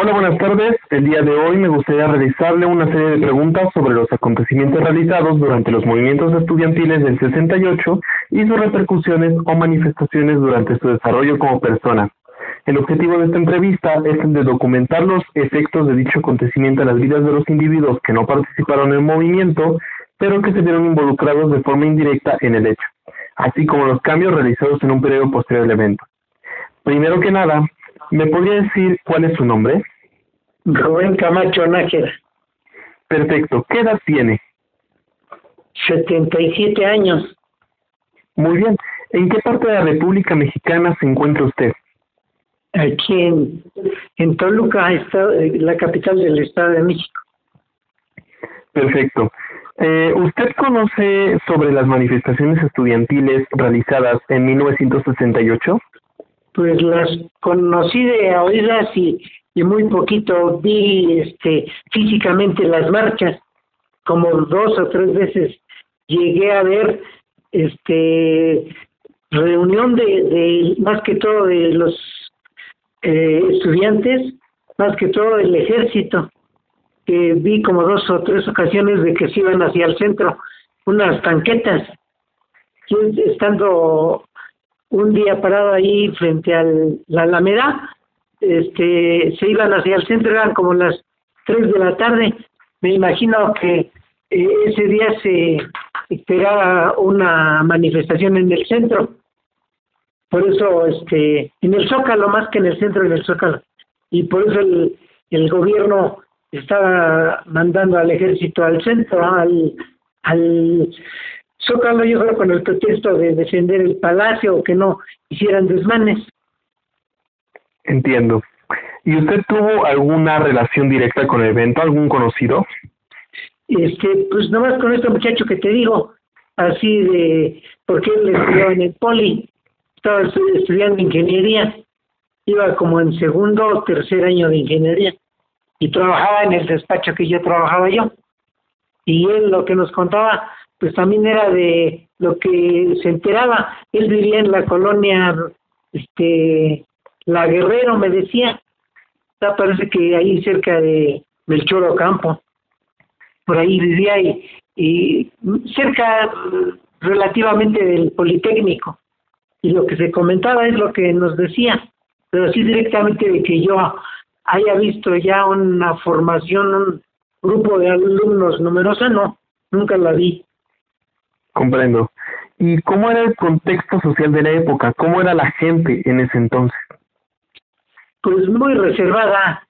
Hola, buenas tardes. El día de hoy me gustaría realizarle una serie de preguntas sobre los acontecimientos realizados durante los movimientos estudiantiles del 68 y sus repercusiones o manifestaciones durante su desarrollo como persona. El objetivo de esta entrevista es el de documentar los efectos de dicho acontecimiento en las vidas de los individuos que no participaron en el movimiento, pero que se vieron involucrados de forma indirecta en el hecho, así como los cambios realizados en un periodo posterior al evento. Primero que nada, ¿me podría decir cuál es su nombre? Rubén Camacho Nájera. Perfecto. ¿Qué edad tiene? 77 años. Muy bien. ¿En qué parte de la República Mexicana se encuentra usted? Aquí en Toluca, la capital del Estado de México. Perfecto. ¿Usted conoce sobre las manifestaciones estudiantiles realizadas en 1968? Pues las conocí de oídas y muy poquito vi físicamente las marchas. Como 2 o 3 veces llegué a ver reunión de más que todo de los estudiantes, más que todo del ejército, que vi como 2 o 3 ocasiones de que se iban hacia el centro, unas tanquetas. Yo estando un día parado ahí frente a la Alameda, se iban hacia el centro, eran como las 3 de la tarde. Me imagino que ese día se esperaba una manifestación en el centro. Por eso, en el Zócalo, más que en el centro, en el Zócalo. Y por eso el gobierno estaba mandando al ejército al centro, al Zócalo, yo creo con el pretexto de defender el palacio o que no hicieran desmanes. Entiendo. ¿Y usted tuvo alguna relación directa con el evento, algún conocido? Pues nomás con este muchacho que te digo, así porque él estudiaba en el Poli, estaba estudiando ingeniería, iba como en 2º o 3er año de ingeniería, y trabajaba en el despacho que yo trabajaba yo. Y él lo que nos contaba, pues también era de lo que se enteraba. Él vivía en la colonia, La Guerrero, me decía. Parece que ahí cerca de Melchor Ocampo. Por ahí vivía y cerca relativamente del Politécnico. Y lo que se comentaba es lo que nos decía. Pero así directamente de que yo haya visto ya una formación, un grupo de alumnos numerosa, no, nunca la vi. Comprendo. ¿Y cómo era el contexto social de la época? ¿Cómo era la gente en ese entonces? Pues muy reservada,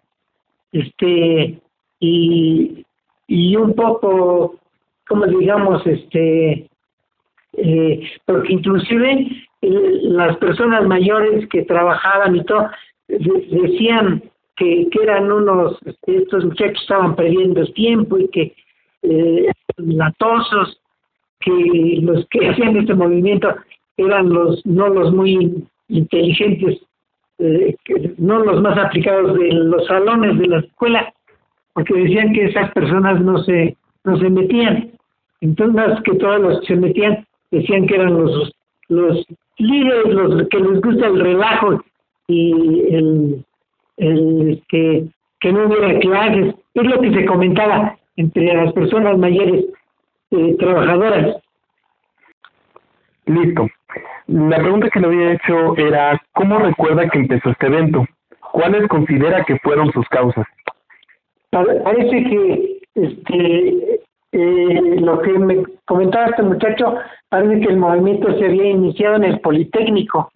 y un poco, como digamos, porque inclusive las personas mayores que trabajaban y todo, decían que eran estos muchachos estaban perdiendo el tiempo y que latosos, que los que hacían este movimiento eran no los muy inteligentes, no los más aplicados de los salones de la escuela, porque decían que esas personas no se metían. Entonces, más que todos los que se metían decían que eran los líderes, los que les gusta el relajo y que no hubiera clases. Es lo que se comentaba entre las personas mayores trabajadoras. Listo. La pregunta que le había hecho era, ¿cómo recuerda que empezó este evento? ¿Cuáles considera que fueron sus causas? Parece que lo que me comentaba este muchacho, parece que el movimiento se había iniciado en el Politécnico,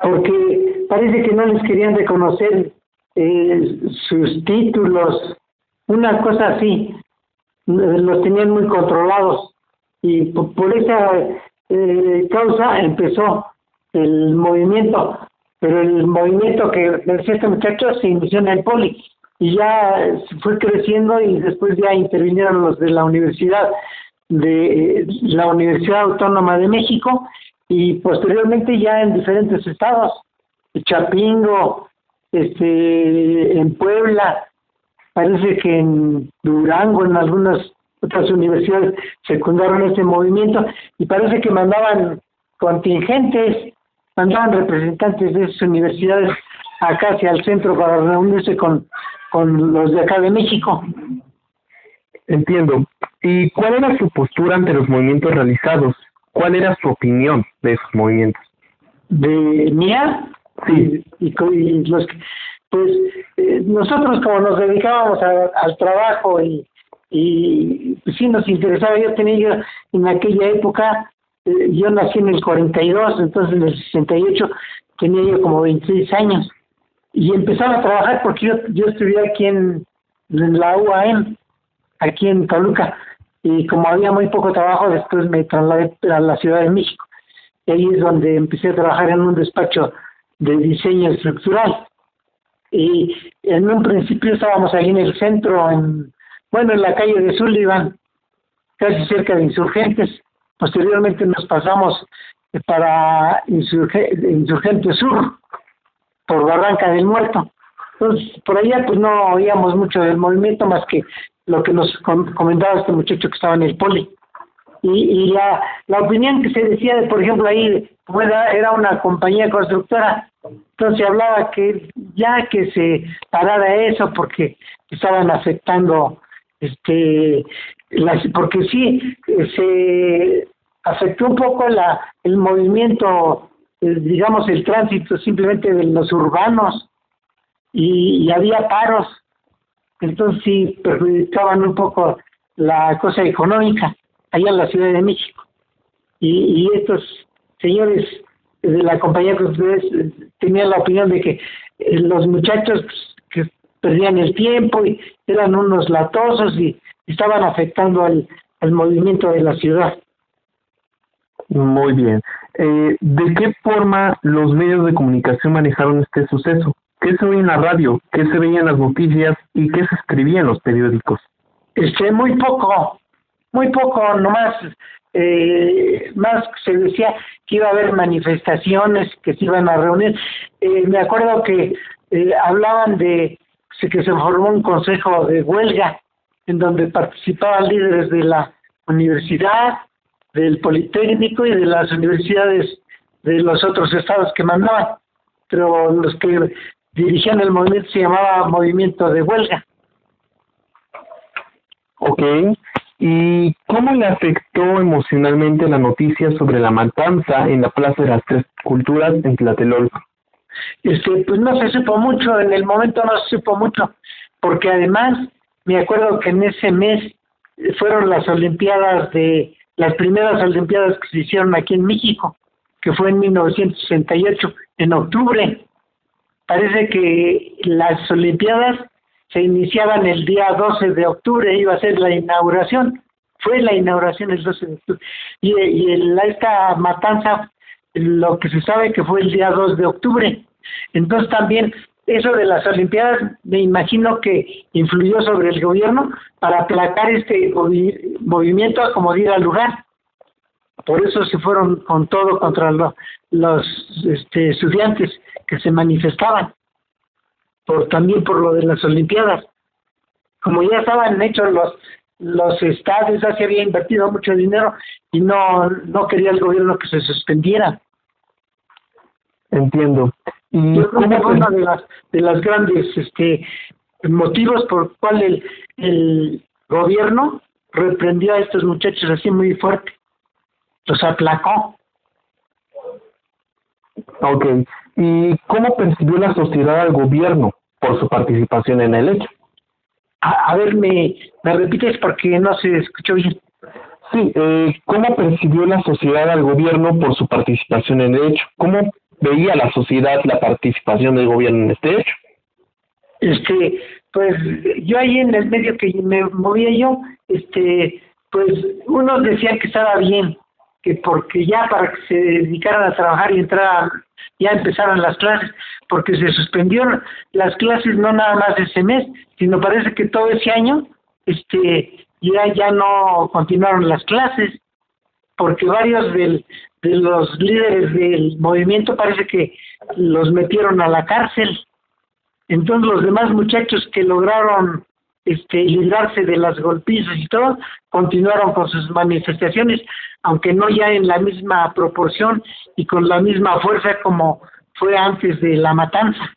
porque parece que no les querían reconocer sus títulos, una cosa así, los tenían muy controlados, y por esa causa empezó el movimiento. Pero el movimiento que decía este muchacho se inició en el Poli y ya fue creciendo, y después ya intervinieron los de la Universidad Autónoma de México, y posteriormente ya en diferentes estados, Chapingo, en Puebla, parece que en Durango, en algunas otras universidades secundaron este movimiento, y parece que mandaban contingentes, mandaban representantes de esas universidades acá hacia el centro para reunirse con los de acá de México. Entiendo. ¿Y cuál era su postura ante los movimientos realizados? ¿Cuál era su opinión de esos movimientos? ¿De mía? Sí. Y los que, pues nosotros como nos dedicábamos al trabajo y pues sí nos interesaba. Yo en aquella época, yo nací en el 42, entonces en el 68 tenía yo como 26 años y empezaba a trabajar porque yo estudié aquí en la UAM, aquí en Toluca, y como había muy poco trabajo, después me trasladé a la Ciudad de México, y ahí es donde empecé a trabajar en un despacho de diseño estructural. Y en un principio estábamos ahí en el centro, en la calle de Sullivan, casi cerca de Insurgentes. Posteriormente nos pasamos para Insurgentes Sur, por Barranca del Muerto. Entonces, por allá pues no oíamos mucho del movimiento más que lo que nos comentaba este muchacho que estaba en el poli. Y la opinión que se decía, por ejemplo, ahí era una compañía constructora, entonces hablaba que ya que se parara eso porque estaban afectando, porque sí, se afectó un poco el movimiento, digamos, el tránsito simplemente de los urbanos, y había paros, entonces sí perjudicaban un poco la cosa económica allá en la Ciudad de México. Y estos señores de la compañía que ustedes tenían la opinión de que los muchachos que perdían el tiempo y eran unos latosos y estaban afectando al movimiento de la ciudad. Muy bien. ¿De qué forma los medios de comunicación manejaron este suceso? ¿Qué se veía en la radio? ¿Qué se veía en las noticias? ¿Y qué se escribía en los periódicos? Muy poco, nomás, más se decía que iba a haber manifestaciones, que se iban a reunir. Me acuerdo que hablaban de que se formó un consejo de huelga, en donde participaban líderes de la universidad, del Politécnico y de las universidades de los otros estados que mandaban, pero los que dirigían el movimiento se llamaba Movimiento de Huelga. Ok. ¿Y cómo le afectó emocionalmente la noticia sobre la matanza en la Plaza de las Tres Culturas en Tlatelolco? Pues no se supo mucho, en el momento no se supo mucho, porque además me acuerdo que en ese mes fueron las primeras Olimpiadas que se hicieron aquí en México, que fue en 1968, en octubre. Parece que las Olimpiadas se iniciaban el día 12 de octubre, iba a ser la inauguración. Fue la inauguración el 12 de octubre. Y esta matanza, lo que se sabe que fue el día 2 de octubre. Entonces también eso de las Olimpiadas me imagino que influyó sobre el gobierno para aplacar este movimiento, acomodar al lugar. Por eso se fueron con todo contra los estudiantes que se manifestaban, también por lo de las Olimpiadas. Como ya estaban hechos los estadios, ya se había invertido mucho dinero y no quería el gobierno que se suspendiera. Entiendo. ¿Y yo creo que fue una de las grandes motivos por cual el gobierno reprendió a estos muchachos así muy fuerte, los aplacó. Ok. ¿Y cómo percibió la sociedad al gobierno por su participación en el hecho? A ver, ¿me repites porque no se escuchó bien? Sí, ¿cómo percibió la sociedad al gobierno por su participación en el hecho? ¿Cómo veía la sociedad la participación del gobierno en este hecho? Pues yo ahí en el medio que me movía yo, pues unos decían que estaba bien, que porque ya para que se dedicaran a trabajar y ya empezaran las clases, porque se suspendieron las clases no nada más ese mes, sino parece que todo ese año, ya no continuaron las clases, porque varios de los líderes del movimiento parece que los metieron a la cárcel. Entonces los demás muchachos que lograron librarse de las golpizas y todo, continuaron con sus manifestaciones, aunque no ya en la misma proporción y con la misma fuerza como fue antes de la matanza.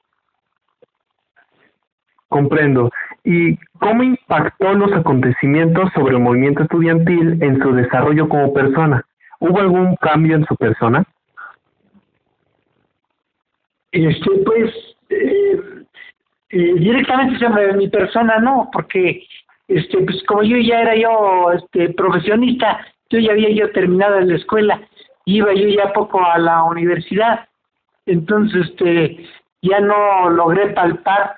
Comprendo. ¿Y cómo impactó los acontecimientos sobre el movimiento estudiantil en su desarrollo como persona? ¿Hubo algún cambio en su persona? Pues directamente sobre mi persona no, porque pues como yo ya era profesionista, yo ya había yo terminado la escuela, iba yo ya poco a la universidad, entonces ya no logré palpar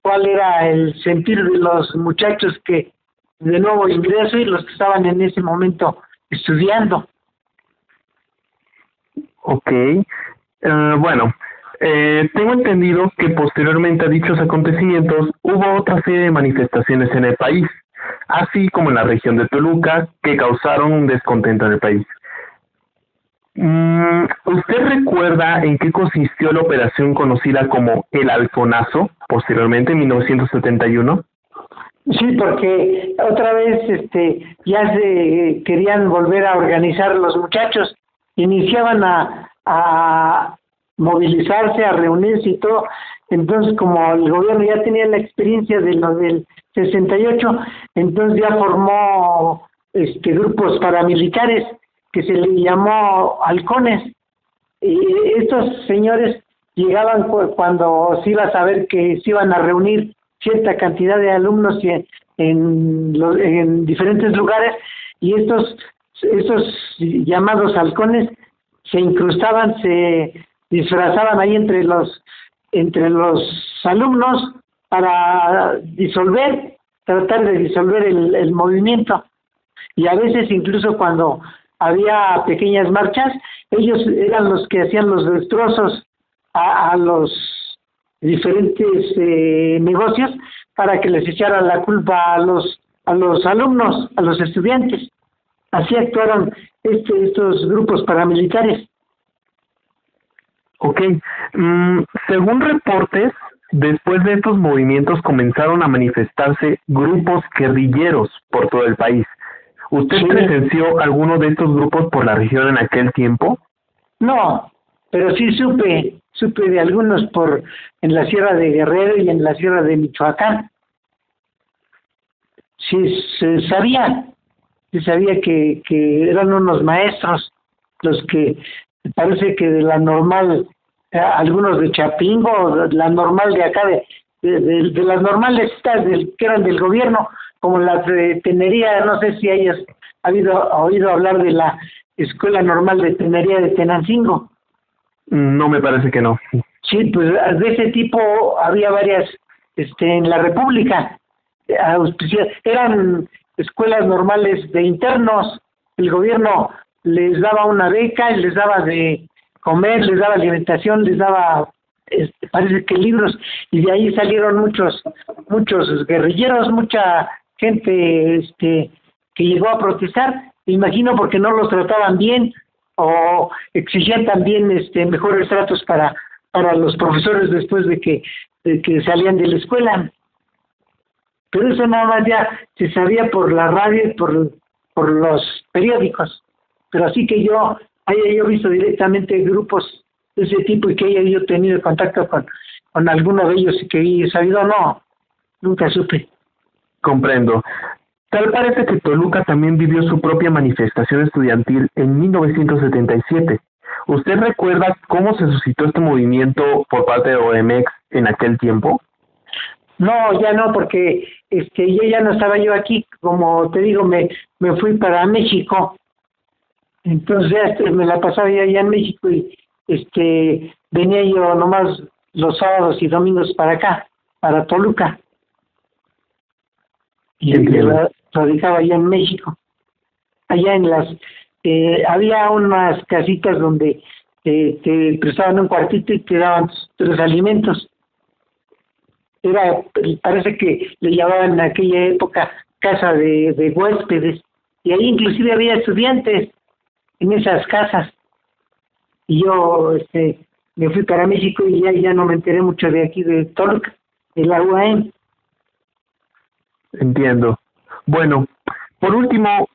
cuál era el sentir de los muchachos que de nuevo ingreso y los que estaban en ese momento estudiando. Ok. Bueno, tengo entendido que posteriormente a dichos acontecimientos hubo otra serie de manifestaciones en el país, así como en la región de Toluca, que causaron un descontento en el país. ¿Usted recuerda en qué consistió la operación conocida como el Halconazo, posteriormente en 1971? Sí, porque otra vez ya se querían volver a organizar los muchachos, iniciaban a movilizarse, a reunirse y todo. Entonces, como el gobierno ya tenía la experiencia de lo del 68, entonces ya formó grupos paramilitares que se le llamó halcones. Y estos señores llegaban cuando se iba a saber que se iban a reunir cierta cantidad de alumnos en diferentes lugares, y estos llamados halcones se incrustaban, se disfrazaban ahí entre los alumnos para tratar de disolver el movimiento. Y a veces incluso cuando había pequeñas marchas, ellos eran los que hacían los destrozos a los diferentes negocios para que les echaran la culpa a los alumnos, a los estudiantes. Así actuaron estos grupos paramilitares. Ok. Según reportes, después de estos movimientos comenzaron a manifestarse grupos guerrilleros por todo el país. ¿Usted Sí. presenció alguno de estos grupos por la región en aquel tiempo? No, pero sí supe de algunos en la Sierra de Guerrero y en la Sierra de Michoacán. Sí, se sabía que eran unos maestros los que parece que de la normal, algunos de Chapingo, de la normal de acá, de las normales estas que eran del gobierno, como las de Tenería. No sé si hayas oído hablar de la Escuela Normal de Tenería de Tenancingo. No, me parece que no. Sí, pues de ese tipo había varias en la República. Eran escuelas normales de internos. El gobierno les daba una beca, les daba de comer, les daba alimentación, les daba parece que libros, y de ahí salieron muchos guerrilleros, mucha gente que llegó a protestar, me imagino porque no los trataban bien o exigían también mejores tratos para los profesores después de que salían de la escuela. Pero eso nada más ya se sabía por la radio y por los periódicos. Pero así que yo haya visto directamente grupos de ese tipo y que haya yo tenido contacto con alguno de ellos y que he sabido, no, nunca supe. Comprendo. Tal parece que Toluca también vivió su propia manifestación estudiantil en 1977. ¿Usted recuerda cómo se suscitó este movimiento por parte de OMX en aquel tiempo? No, ya no, porque yo ya no estaba yo aquí, como te digo, me fui para México. Entonces ya me la pasaba ya allá en México y venía yo nomás los sábados y domingos para acá, para Toluca. Y radicaba allá en México. Allá en había unas casitas donde te prestaban un cuartito y te daban los alimentos. Parece que le llamaban en aquella época casa de huéspedes, y ahí inclusive había estudiantes en esas casas. Y yo me fui para México y ya no me enteré mucho de aquí de Toluca, de la UAM. Entiendo. Bueno, por último,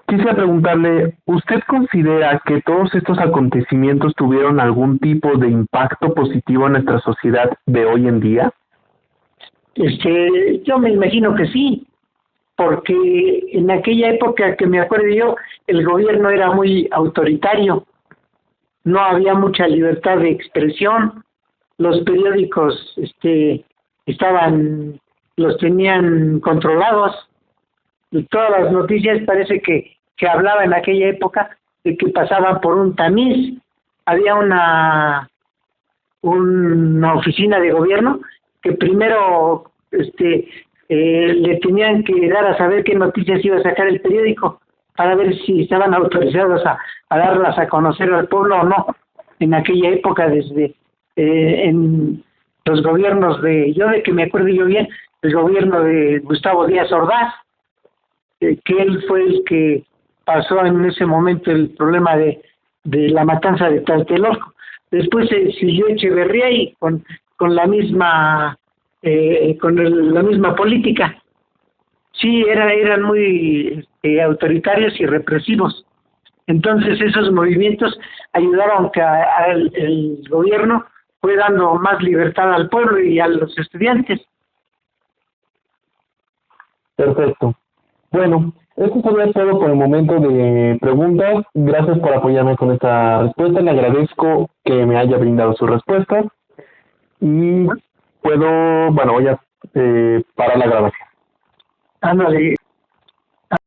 quisiera preguntarle, ¿usted considera que todos estos acontecimientos tuvieron algún tipo de impacto positivo en nuestra sociedad de hoy en día? Yo me imagino que sí, porque en aquella época que me acuerdo yo, el gobierno era muy autoritario, no había mucha libertad de expresión, los periódicos los tenían controlados, y todas las noticias parece que hablaba en aquella época de que pasaban por un tamiz. Había una oficina de gobierno que primero le tenían que dar a saber qué noticias iba a sacar el periódico para ver si estaban autorizados a darlas a conocer al pueblo o no. En aquella época, desde en los gobiernos de que me acuerdo yo bien, el gobierno de Gustavo Díaz Ordaz, que él fue el que pasó en ese momento el problema de la matanza de Tlatelolco. Después se siguió Echeverría y con la misma la misma política. Sí, eran muy autoritarios y represivos. Entonces esos movimientos ayudaron que el gobierno fue dando más libertad al pueblo y a los estudiantes. Perfecto. Bueno, esto sería todo por el momento de preguntas. Gracias por apoyarme con esta respuesta. Le agradezco que me haya brindado su respuesta. Y voy a parar la grabación. Ándale.